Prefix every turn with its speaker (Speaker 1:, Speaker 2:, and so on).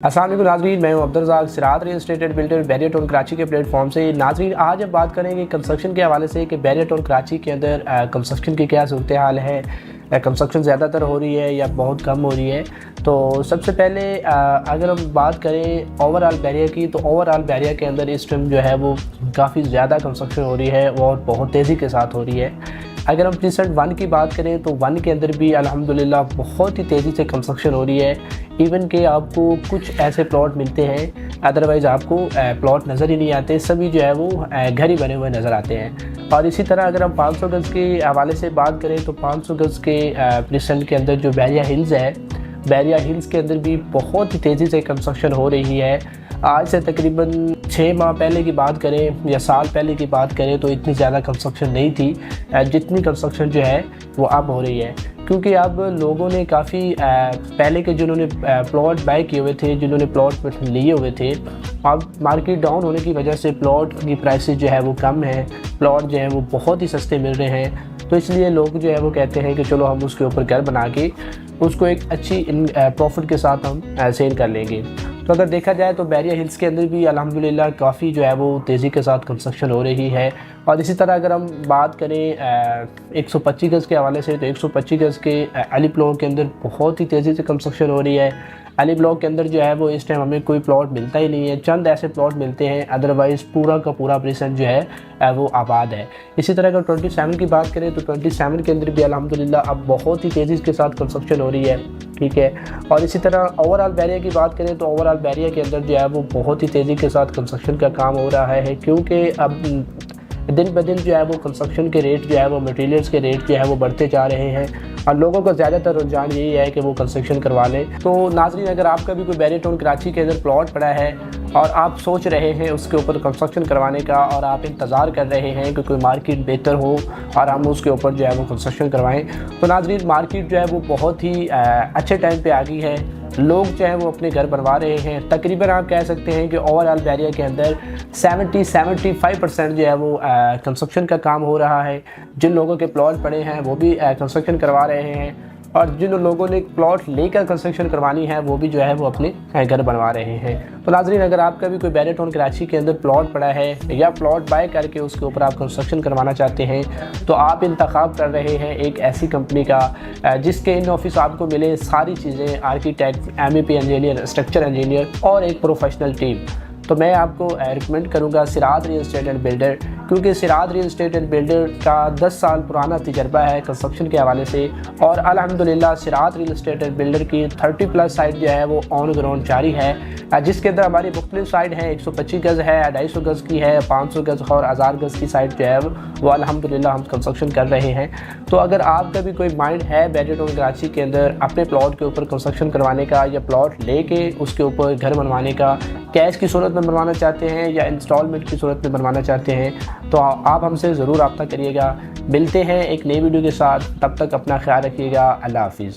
Speaker 1: अस्सलाम वालेकुम नाज़रीन, मैं हूं अब्दुल रज़ाक सिरात real estate and builder barrier town Karachi के प्लेटफॉर्म से। नाज़रीन, आज हम बात करेंगे कंस्ट्रक्शन के हवाले से कि बैरियर टाउन कराची के अंदर कंस्ट्रक्शन की क्या सूरत हाल है। कंस्ट्रक्शन ज़्यादातर हो रही है या बहुत कम हो रही है। तो सबसे पहले अगर हम बात करें ओवरऑल बैरियर की, तो ओवरऑल बैरियर के अंदर इस टाइम जो है वो काफ़ी ज़्यादा कंस्ट्रक्शन हो रही है और बहुत तेज़ी के साथ हो रही है। अगर हम प्रीसेंट 1 की बात करें तो 1 के अंदर भी अल्हम्दुलिल्लाह बहुत ही तेज़ी से कंस्ट्रक्शन हो रही है। इवन कि आपको कुछ ऐसे प्लॉट मिलते हैं, अदरवाइज़ आपको प्लॉट नज़र ही नहीं आते, सभी जो है वो घर ही बने हुए नज़र आते हैं। और इसी तरह अगर हम 500 गज़ के हवाले से बात करें तो 500 गज़ के प्रीसेंट के अंदर जो बैरिया हिल्स है, बैरिया हिल्स के अंदर भी बहुत ही तेज़ी से कंस्ट्रक्शन हो रही है। आज से तकरीबन 6 माह पहले की बात करें या साल पहले की बात करें तो इतनी ज़्यादा कंस्ट्रक्शन नहीं थी जितनी कंस्ट्रक्शन जो है वो अब हो रही है। क्योंकि अब लोगों ने काफ़ी पहले के जिन्होंने प्लॉट बाय किए हुए थे, जिन्होंने प्लॉट लिए हुए थे, अब मार्केट डाउन होने की वजह से प्लॉट की प्राइसेस जो है वो कम है, प्लॉट जो है वो बहुत ही सस्ते मिल रहे हैं। तो इसलिए लोग जो है वो कहते हैं कि चलो हम उसके ऊपर घर बना के उसको एक अच्छी प्रॉफिट के साथ हम सेल कर लेंगे। तो अगर देखा जाए तो बैरिया हिल्स के अंदर भी अल्हम्दुलिल्लाह काफ़ी जो है वो तेज़ी के साथ कंस्ट्रक्शन हो रही है। और इसी तरह अगर हम बात करें 125 गज़ के हवाले से, तो 125 गज़ के अली प्लॉट के अंदर बहुत ही तेज़ी से कंस्ट्रक्शन हो रही है। अली ब्लॉक के अंदर जो है वो इस टाइम हमें कोई प्लॉट मिलता ही नहीं है, चंद ऐसे प्लॉट मिलते हैं, अदरवाइज़ पूरा का पूरा प्रीसेंट जो है वो आबाद है। इसी तरह अगर 27 की बात करें तो 27 के अंदर भी अल्हम्दुलिल्लाह अब बहुत ही तेज़ी के साथ कंस्ट्रक्शन हो रही है, ठीक है। और इसी तरह ओवरऑल बैरिया की बात करें तो ओवरऑल बैरिया के अंदर जो है वो बहुत ही तेज़ी के साथ कंस्ट्रक्शन का काम हो रहा है, क्योंकि अब दिन ब दिन जो है वो कंस्ट्रक्शन के रेट जो है वो मटेरियल्स के रेट जो है वो बढ़ते जा रहे हैं और लोगों का ज़्यादातर रुझान यही है कि वो कंस्ट्रक्शन करवा लें। तो नाज़रीन, अगर आपका भी कोई बैरियर टाउन कराची के अंदर प्लॉट पड़ा है और आप सोच रहे हैं उसके ऊपर कंस्ट्रक्शन करवाने का और आप इंतज़ार कर रहे हैं कि कोई मार्केट बेहतर हो और हम उसके ऊपर जो है वो कंस्ट्रक्शन करवाएं, तो नाज़रीन मार्केट जो है वो बहुत ही अच्छे टाइम पे आ गई है। लोग जो है वो अपने घर बनवा रहे हैं। तकरीबन आप कह सकते हैं कि ओवरऑल बैरिया के अंदर 70-75% जो है वो कंस्ट्रक्शन का काम हो रहा है। जिन लोगों के प्लॉट पड़े हैं वो भी कंस्ट्रक्शन करवा रहे हैं और जिन लोगों ने प्लॉट लेकर कंस्ट्रक्शन करवानी है वो भी जो है वो अपने घर बनवा रहे हैं। तो नाज़रीन, अगर आपका भी कोई बैरियर टाउन कराची के अंदर प्लॉट पड़ा है या प्लॉट बाय करके उसके ऊपर आप कंस्ट्रक्शन करवाना चाहते हैं, तो आप इंतखाब कर रहे हैं एक ऐसी कंपनी का जिसके इन ऑफिस आपको मिले सारी चीज़ें, architect, MEP engineer, structure engineer और एक प्रोफेशनल टीम। तो मैं आपको रिकमेंड करूंगा सिरात रियल एस्टेट एंड बिल्डर, क्योंकि सिरात रियल एस्टेट एंड बिल्डर का 10 साल पुराना तजर्बा है कंस्ट्रक्शन के हवाले से और अल्हम्दुलिल्लाह सिरात रियल एस्टेट एंड बिल्डर की 30+ साइट जो है वो ऑन ग्राउंड जारी है, जिसके अंदर हमारी मुख्तलिफ साइट है। 125 गज़ है, 250 गज़ की है, 500 गज़ और 1000 गज़ की साइट जो है वो अल्हम्दुलिल्लाह हम कंस्ट्रक्शन कर रहे हैं। तो अगर आपका भी कोई माइंड है बैरियर टाउन कराची के अंदर अपने प्लॉट के ऊपर कंस्ट्रक्शन करवाने का या प्लॉट लेके उसके ऊपर घर बनवाने का, कैश की सूरत में बनवाना चाहते हैं या इंस्टॉलमेंट की सूरत में बनवाना चाहते हैं, तो आप हमसे ज़रूर रब्ता करिएगा। मिलते हैं एक नई वीडियो के साथ, तब तक अपना ख्याल रखिएगा। अल्लाह हाफिज़।